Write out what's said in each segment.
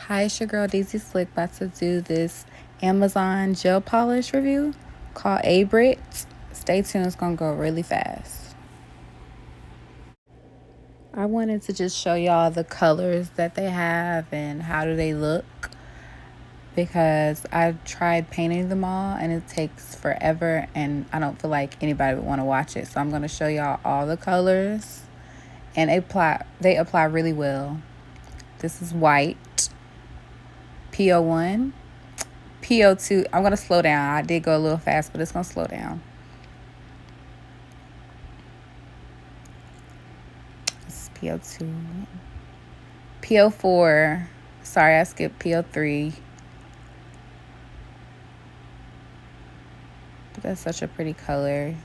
Hi, it's your girl Daisy Slick, about to do this Amazon gel polish review called Aibrit. Stay tuned, it's gonna go really fast. I wanted to just show y'all the colors that they have and how do they look, because I tried painting them all and it takes forever and I don't feel like anybody would want to watch it. So I'm gonna show y'all all the colors, and they apply really well. This is white, PO1. PO2, I'm going to slow down. I did go a little fast, but it's going to slow down. This is PO2. PO4, sorry, I skipped PO3. But that's such a pretty color.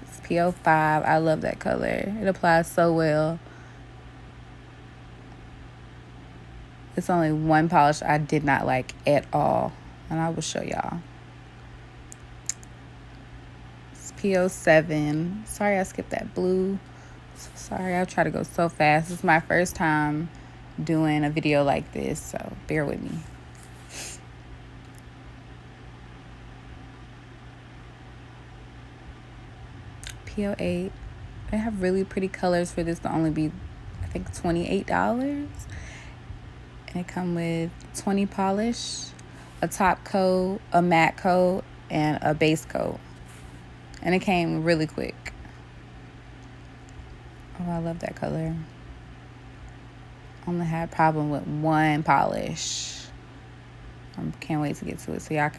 It's PO5, I love that color. It applies so well. It's only one polish I did not like at all, and I will show y'all. It's PO7. Sorry, I skipped that blue. Sorry, I try to go so fast. It's my first time doing a video like this, so bear with me. PO8. They have really pretty colors for this to only be, I think, $28. And it come with 20 polish, a top coat, a matte coat, and a base coat. And it came really quick. Oh, I love that color. Only had a problem with one polish. I can't wait to get to it. So y'all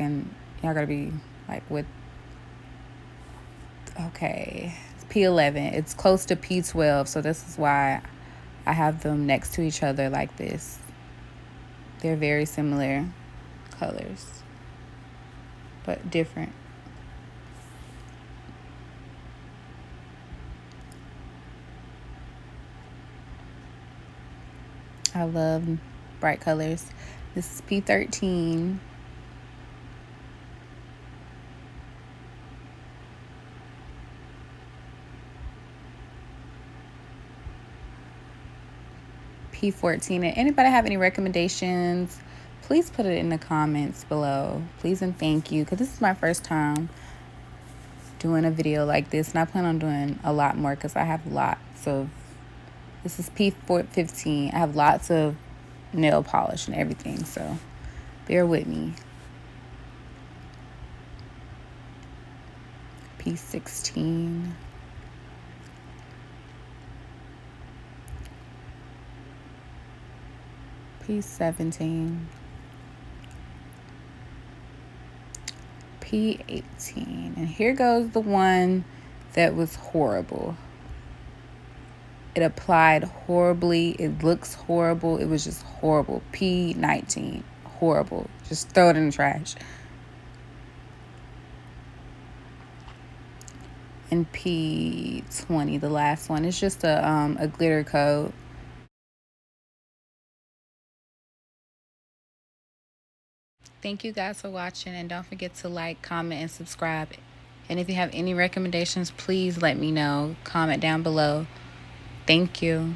gotta be like with, okay, it's P11. It's close to P12, so this is why I have them next to each other like this. They're very similar colors, but different. I love bright colors. This is P13. P14. And anybody have any recommendations, please put it in the comments below. Please and thank you, because this is my first time doing a video like this, and I plan on doing a lot more because I have lots of, this is P15. I have lots of nail polish and everything, so bear with me. P16. P17. P18. And here goes the one that was horrible. It applied horribly. It looks horrible. It was just horrible. P19. Horrible. Just throw it in the trash. And P20, the last one, it's just a glitter coat. Thank you guys for watching, and don't forget to like, comment, and subscribe. And if you have any recommendations, please let me know. Comment down below. Thank you.